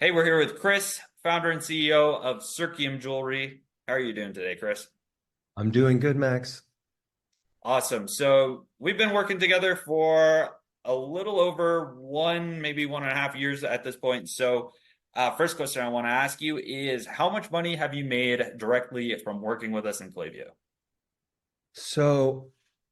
Hey, we're here with Chris, founder and CEO of Sirciam Jewelry. How are you doing today, Chris? I'm doing good, Max. Awesome. So we've been working together for a little over one, maybe 1.5 years at this point. First question I want to ask you is how much money have you made directly from working with us in Klaviyo? So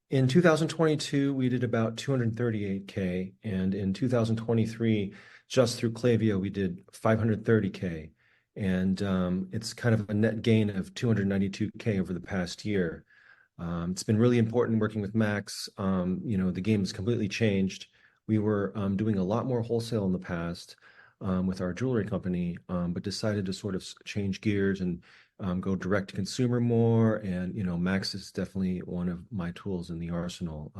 in 2022, we did about 238K, and in 2023, just through Klaviyo, we did 530K. And it's kind of a net gain of 292K over the past year. It's been really important working with Max. The game has completely changed. We were doing a lot more wholesale in the past with our jewelry company, but decided to sort of change gears and go direct to consumer more. And, Max is definitely one of my tools in the arsenal.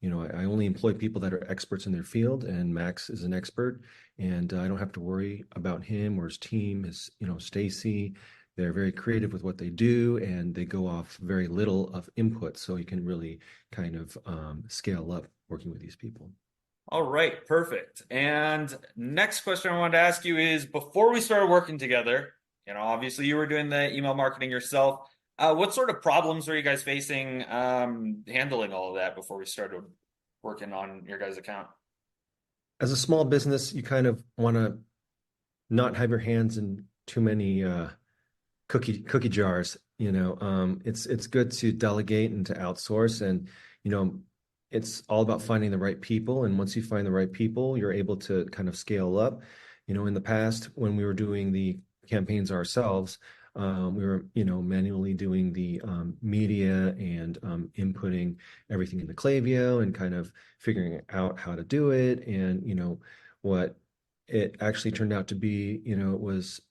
I only employ people that are experts in their field, and Max is an expert, and I don't have to worry about him or his team, Stacy. They're very creative with what they do, and they go off very little of input, so you can really kind of scale up working with these people. All right, perfect. And next question I wanted to ask you is before we started working together, obviously you were doing the email marketing yourself. What sort of problems were you guys facing handling all of that before we started working on your guys' account? As a small business, you kind of want to not have your hands in too many cookie jars. It's good to delegate and to outsource, and you know, it's all about finding the right people. And once you find the right people, you're able to kind of scale up. In the past, when we were doing the campaigns ourselves, we were, manually doing the media and inputting everything in the Klaviyo and kind of figuring out how to do it. And, what it actually turned out to be, it was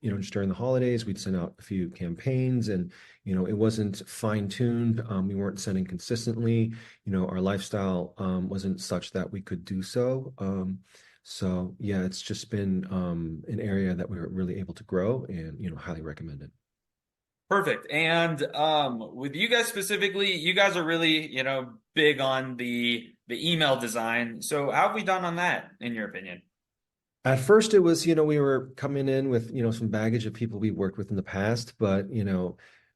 just during the holidays, we'd send out a few campaigns and, it wasn't fine tuned. We weren't sending consistently. Our lifestyle wasn't such that we could do so. So yeah, it's just been an area that we were really able to grow and, highly recommend it. Perfect. And with you guys specifically, you guys are really, big on the email design. So how have we done on that, in your opinion? At first, it was, we were coming in with, some baggage of people we worked with in the past, but,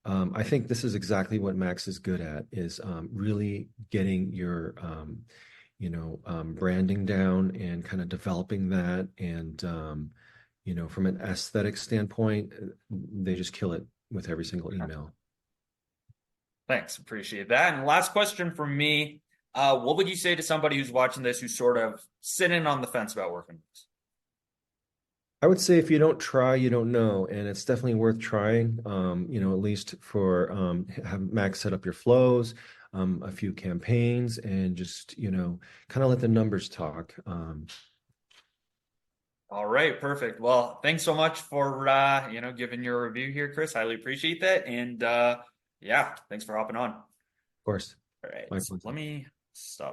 I think this is exactly what Max is good at is really getting your, branding down and kind of developing that. And, from an aesthetic standpoint, they just kill it with every single email. Thanks, appreciate that. And last question from me, what would you say to somebody who's watching this who's sort of sitting on the fence about working with us? I would say if you don't try, you don't know, and it's definitely worth trying. At least for have Max set up your flows, a few campaigns, and just kind of let the numbers talk. All right, perfect. Well, thanks so much for giving your review here, Chris. Highly appreciate that. And yeah, thanks for hopping on. All Of course, right, my let pleasure. me stop.